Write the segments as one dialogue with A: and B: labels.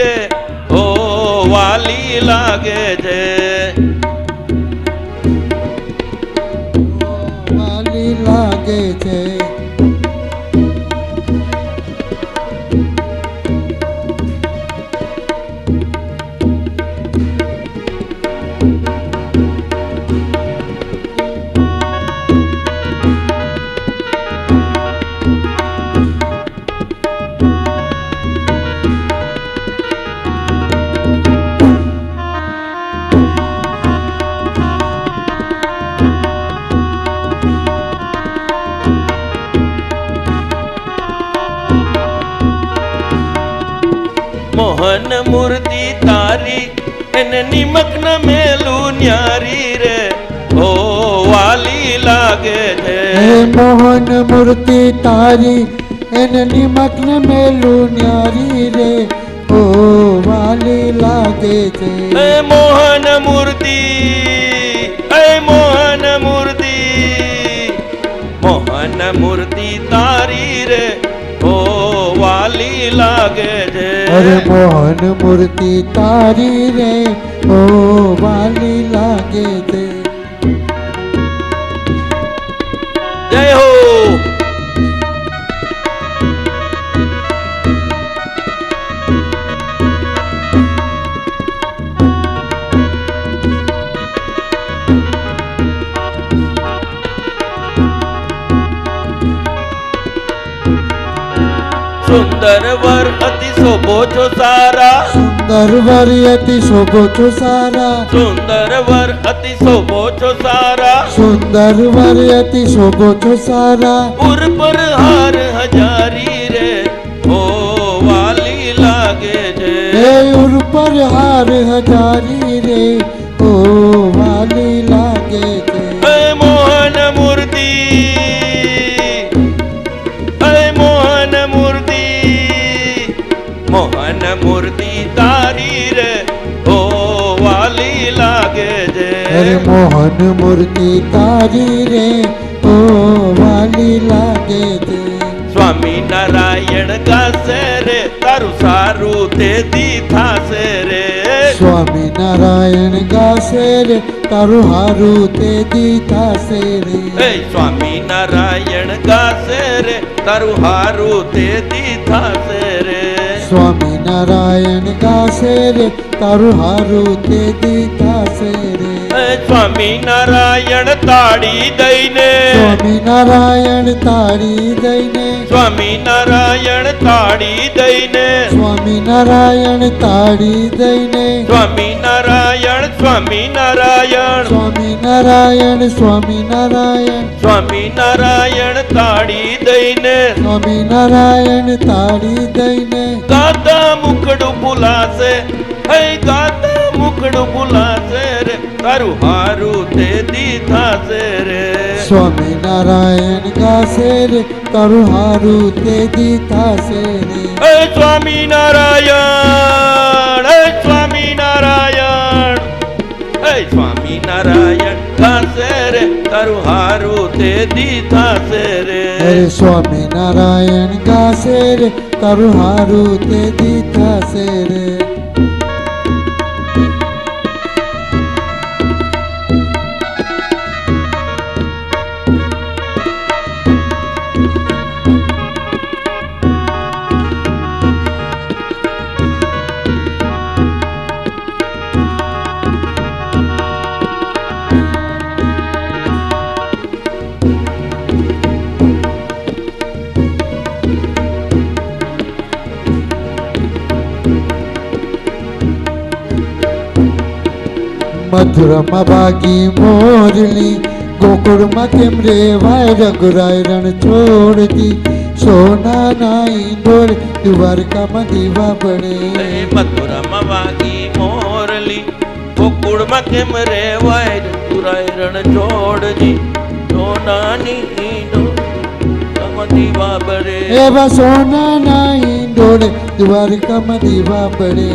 A: રે ઓ વાલી લાગે છે.
B: વાલી લાગે છે.
A: મોહન મૂર્તિ તારી એને નિમગ્ન મેલું ન્યારી રે ઓ વાલી લાગે છે.
B: હે મોહન મૂર્તિ તારી એને નિમગ્ન મેલું ન્યારી રે ઓ વાલી લાગે છે.
A: હે મોહન મૂર્તિ, હે મોહન મૂર્તિ, મોહન મૂર્તિ તારી રે ઓ વાલી લાગે છે.
B: અરે મોહન મૂર્તિ તારી રે ઓ વાલી લાગે છે.
A: જય હો. સુંદર વર અતિ શોભો છો સારા,
B: સુંદર વર અતિ શોભો છો સારા,
A: સુંદર વર અતિ શોભો છો સારા,
B: સુંદર વર અતિ શોભો છો સારા.
A: ઉર પર હાર હજારી રે ઓ વાલી લાગે છે.
B: હે ઉર પર હાર હજારી રે ઓ વાલી લાગે છે.
A: હે મોહન મૂર્તિ, હે મોહન મૂર્તિ, મોહન મૂર્તિ તારી રે ઓ વાલી લાગે છે.
B: અરે મોહન મૂર્તિ તારી રે ઓ વાલી લાગે છે.
A: સ્વામી નારાયણ ગાશે રે તારું સારું તેથી થાશે રે.
B: સ્વામી નારાયણ ગાશે રે તારું હારું તે દી થાશે રે.
A: હે સ્વામી નારાયણ ગાશે રે તારું હારું તેથી થાશે રે.
B: સ્વામી નારાયણ ગાશે રે તારું હારું તે દી થાશે રે.
A: હે સ્વામી નારાયણ તાળી દઈને,
B: સ્વામી નારાયણ તાળી દઈને,
A: સ્વામી નારાયણ તાળી દઈને,
B: સ્વામી નારાયણ તાળી દઈને,
A: સ્વામી નારાયણ, સ્વામી નારાયણ,
B: સ્વામી નારાયણ, સ્વામી નારાયણ,
A: સ્વામી નારાયણ તાળી દઈને,
B: સ્વામી નારાયણ તાળી દઈને.
A: ગાતા મુખડું ભૂલાશે, હે ગાતા મુખડું ભૂલાશે રે તારું હારું તે દી થાશે રે.
B: સ્વામી નારાયણ ગાશે રે તારું હારું તે દી થાશે રે.
A: હે સ્વામી નારાયણ, હે સ્વામી નારાયણ, હે સ્વામી નારાયણ ગાશે રે તારું હારું તે દી થાશે રે.
B: અરે સ્વામી નારાયણ ગાશે રે તારું હારું તે દી થાશે રે. મથુરામાં ભાગી મોરલી, ગોકુળમાં કેમ રેવાય રઘુરાય રણ છોડતી. સોનાના ઈંડોળ દ્વારકામાં દીવા
A: હે
B: પડે.
A: મથુરામાં વાગી મોરલી, ગોકુળમાં કેમ રેવાય તુરાય રણ છોડજી. સોનાની ઈંડો દીવા બળે,
B: એવા સોનાના ઈંડોળ દ્વારકામાં દીવા પડે.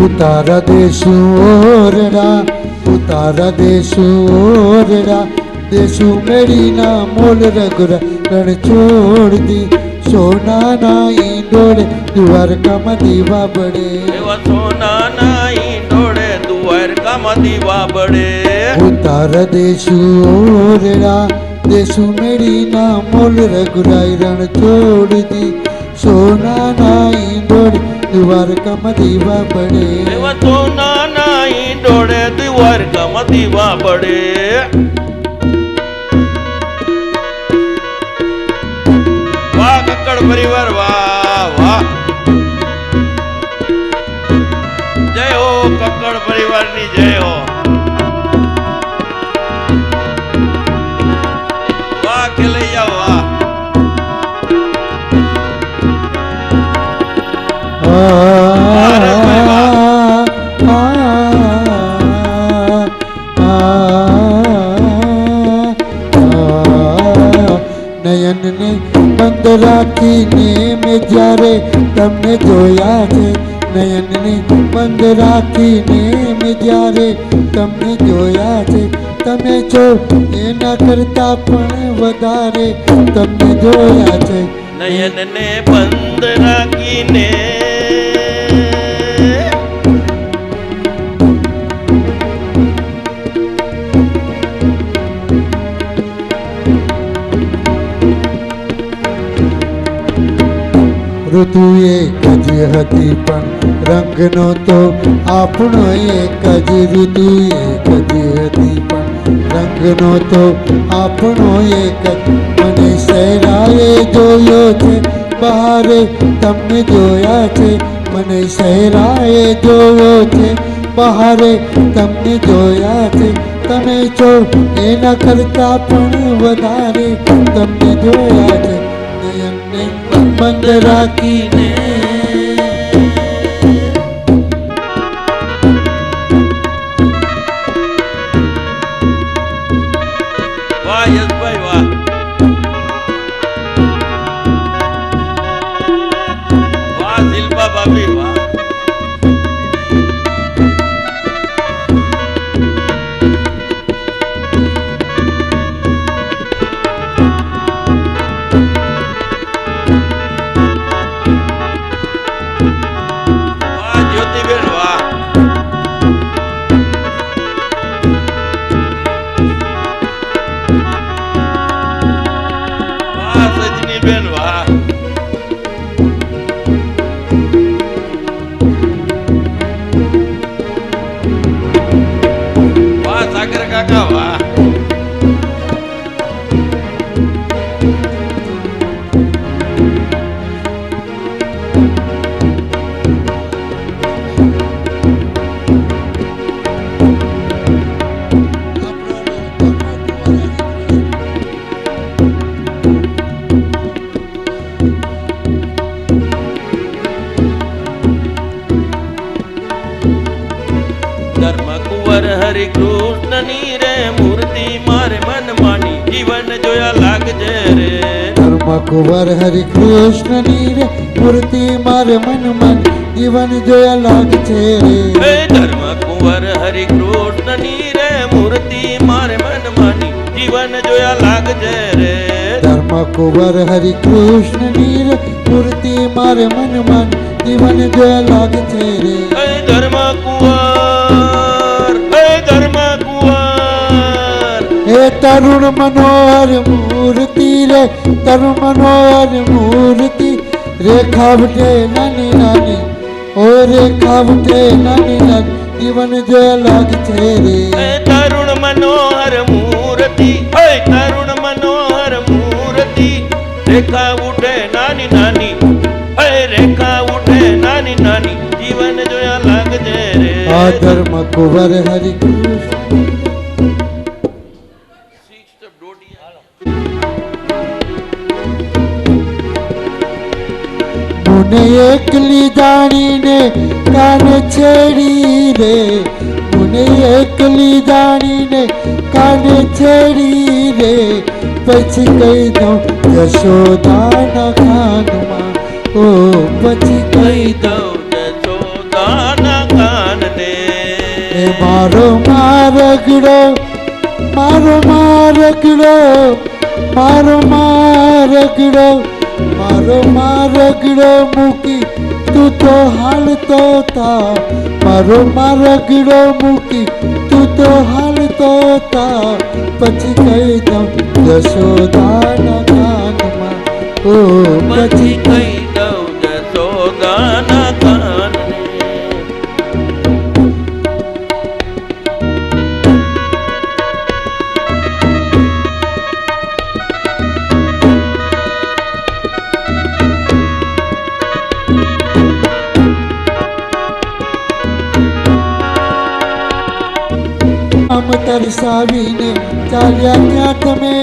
B: ઉતારા દેશું ઓરડા, ઉતારા દેશું ઓરડા, દેશું મેળીના મોલ રઘુરા રણ છોડતી, સોનાના ઈંડોળે દ્વારકામાં દીવા બળે.
A: એવા સોનાના ઈંડોળે દ્વારકામાં દીવા બળે.
B: ઉતારા દેશું ઓરડા, દેશું મેળીના મોલ રઘુરાય રણ છોડતી, સોનાના ઈંડોળે દ્વારકામાં દીવા બળે.
A: એવા સોનાના ઈંડોળે દ્વારકામાં દીવા બળે. વાહ કક્કડ પરિવાર, વાહ વાહ, જય હો કક્કડ પરિવારની જય હો. વાહ ખેલૈયા વાહ.
B: નયનને બંધ રાખીને મેં જ્યારે તમને જોયા છે, નયનને બંધ રાખીને મેં જ્યારે તમને જોયા છે, તમે છો એના કરતા પણ વધારે તમને જોયા છે.
A: નયનને બંધ રાખીને
B: ઋતુ એક જ હતી પણ રંગનો તો આપણો એક જ, ઋતુ એક જ હતી પણ રંગનો તો આપણો એક જ. મને સહેરાએ જોયો છે બહારે તમને જોયા છે, મને સહેરાએ જોયો છે બહારે તમને જોયા છે, તમે છો એના કરતા પણ વધારે તમને જોયા છે. નયનને બંધ રાખીને
A: વાહ યશભાઈ વાહ. વાહ શિલ્પા ભાભી વાહ. વાહ જ્યોતિબેન વાહ. વાહ સજનીબેન વાહ. વાહ સાગર કાકા વાહ. ધર્મ કુંવર હરિ કૃષ્ણની રે મૂર્તિ મારે મન માની, જીવન જોયા લાગજે રે.
B: ધર્મ કુંવર હરિ કૃષ્ણની રે મૂર્તિ મારે મનમાં જીવન જોયા લાગશે રે.
A: હે ધર્મ કુંવર હરિ કૃષ્ણની રે મૂર્તિ મારે મન માની, જીવન જોયા લાગજે રે.
B: ધર્મ કુંવર હરિ કૃષ્ણની રે મૂર્તિ મારે મનમાં જીવન જોયા લાગશે રે.
A: હે ધર્મ કુંવર, હે ધર્મ કુંવર.
B: હે તરુણ મનોહર મૂર્તિ રે, તરુણ મનોહર મૂર્તિ, રેખા વટે નાની નાની, ઓ રેખા વટે નાની નાની, જીવન જોયા લાગશે રે.
A: હે તરુણ મનોહર મૂર્તિ, હે તરુણ મનોહર મૂર્તિ, રેખા ઉઠે નાની નાની, હે રેખા ઉઠે નાની નાની, જીવન જોયા લાગજે રે.
B: આ ધર્મ કુંવર હરિ કૃષ્ણ મુને એકલી જાણીને કાન છેડી રે, મુને એકલી જાણીને કાન છેડી રે, પછી કહી દઉં યશોદાના કાનમાં, ઓ પછી કહી
A: કહી દઉં યશોદાના કાનમાં.
B: રગડો મારો રગડો મારો રગડો મૂકી તું તો હાલતો તા મારો રગડો મૂકી તું તો હાલતો તા પછી કહી દઉં યશોદાના કાનમાં ઓ
A: પછી કહી દઉં જશોદાના કાનને.
B: આમ તરસાવીને ચાલ્યા ક્યાં તમે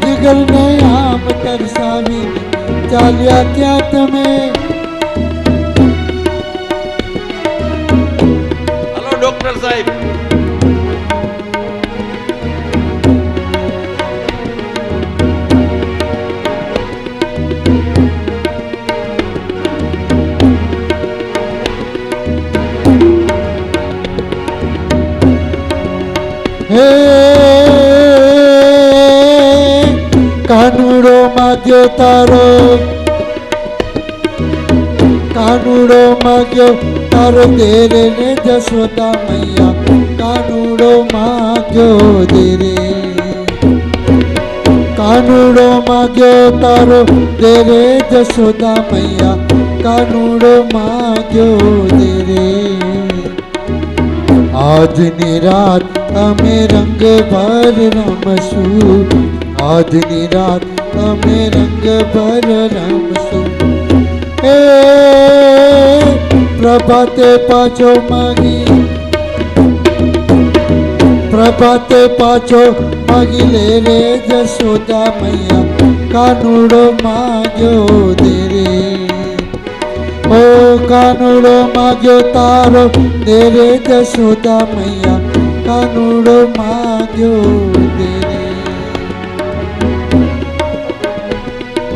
B: જીગરને આમ તરસાવીને ચાલ્યા ક્યાં તમે
A: હલો ડોક્ટર સાહેબ.
B: હે કાનુડો માગ્યો તારો દેરે ને જશોદા મૈયા કાનુડો માગ્યો દેરે કાનુડો માગ્યો તારો દેરે જશોદા મૈયા કાનુડો માગ્યો દેરે આજની રાત અમે રંગ ભર રમશું આજની રાત અમે રંગ ભર રમશું એ પ્રભાતે પાછો માગી લે રે જશોદા મૈયા કાનુડો માગ્યો દે રે ઓ કાનુડો માગ્યો તારો દે રે જશોદા મૈયા કાનુડો માગ્યો દે રે.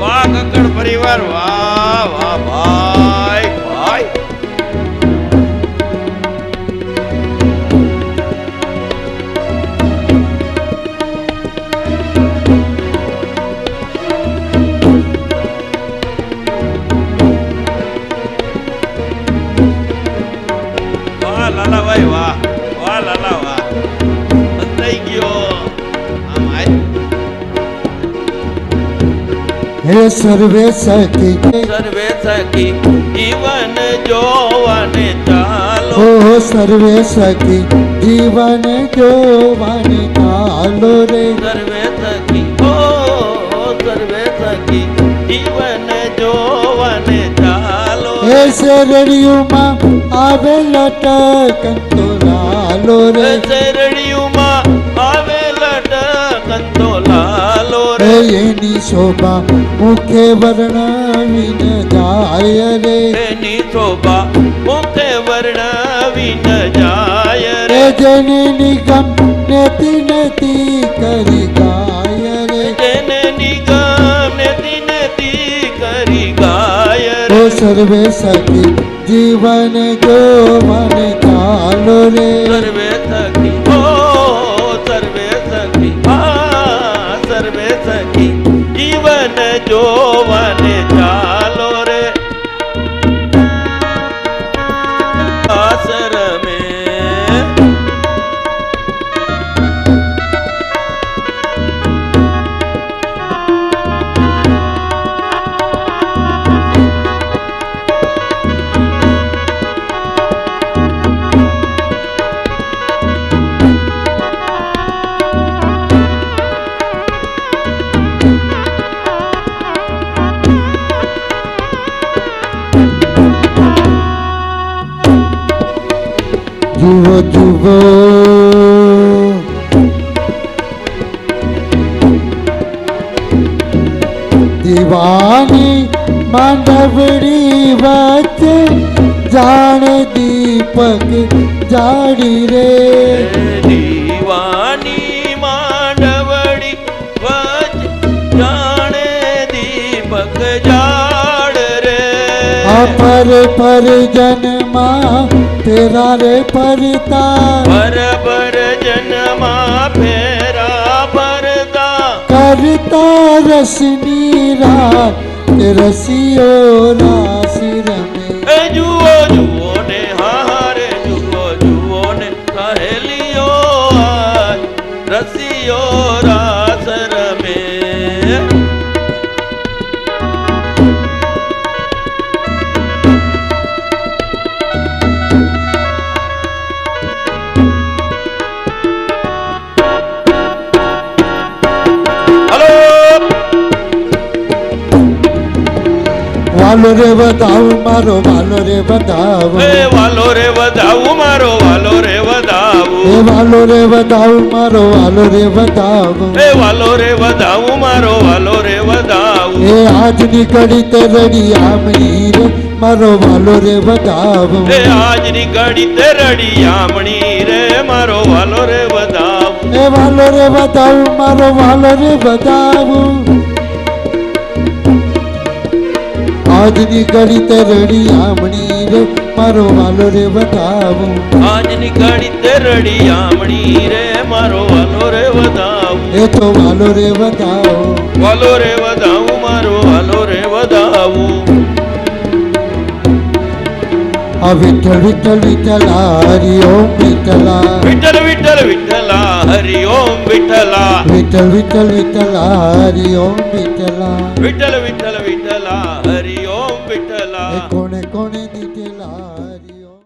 A: વાહ કક્કડ પરિવાર, વાહ વાહ ભાઈ ભાઈ. વાહ લાલાભાઈ વાહ, વાહ લાલા વાહ. થઈ ગયો આમ આય.
B: હે સર્વે સખી
A: સર્વે સખી જીવન જોવાને ચાલો.
B: ઓ સર્વે સખી જીવન જોવાને ચાલો રે
A: સર્વે સખી ઓ સર્વે સખી જીવન જોવાને ચાલો.
B: હે શેરડીયુમાં આવે લટકંતો લાલો રે
A: શેરડીયુમાં આવે લટકંતો લાલો
B: હે
A: રે.
B: એની શોભા મુખે વર્ણવીને જાય રે
A: એની શોભા મુખે વર્ણવી ન જાય
B: હે
A: રે.
B: જેને નિગમ નેતિ નેતિ કરી ગાય રે
A: જેને નિગમ નેતિ નેતિ કરી ગાય
B: ઓ
A: રે.
B: સર્વે સખી જીવન જોવાને ચાલો રે
A: સર્વે સખી ઓ સર્વે સખી આ સર્વે સખી જીવન જોવાને ચાલો રે. આસર મેં
B: જુઓ જુઓ દીવાની માંડવડી વચ્ચે જાણે દીપક જાડી રે
A: દીવાની માંડવડી વચ જાણે દીપક જાડ રે.
B: આ પર પર જન્મા ફેરા રે ફરતા
A: પર જન્મા ફેરા ફરતા
B: કરતા રસની રાત કે રસિયો રાસ રમે
A: એ જુઓ જુઓ ને હારે જુઓ જુઓ ને સહેલીઓ આજ રસિયો રાસ રમે
B: વાલો રે વધાવ મારો વાલો રે વધાવ
A: એ વાલો રે વધાવું મારો વાલો રે વધાવું
B: એ વાલો રે વધાવ મારો વાલો રે વધાવ
A: એ વાલો રે વધાવું મારો વાલો રે વધાવું
B: એ આજની ઘડી તે રડી આમણી રે મારો વાલો રે વધાવ
A: એ આજની ઘડી તે રડી આમણી રે મારો વાલો રે વધાવું
B: એ વાલો રે વધાવ મારો વાલો રે વધાવ આજની ઘડી તે રડી આમણી રે મારો વાલો રે વધાવ
A: આજની ઘડી તે રડી આમણી રે મારો વાલો રે વધાવું
B: એ તો વાલો રે વધાવ
A: વાલો રે વધાવું મારો વાલો રે વધાવું
B: આ વિઠ્ઠલ વિઠ્ઠલ વિઠ્ઠલા હરિ ઓમ વિઠ્ઠલા
A: વિઠ્ઠલ વિઠ્ઠલ વિઠ્ઠલા હરિ ઓમ વિઠ્ઠલા
B: વિઠ્ઠલ વિઠ્ઠલ વિઠ્ઠલા હરિ ઓમ વિઠ્ઠલા
A: વિઠ્ઠલ વિઠ્ઠલ વિઠ્ઠલા હરિ ઓમ વિઠ્ઠલા
B: એ કોણે કોણે દીધેલા હરિ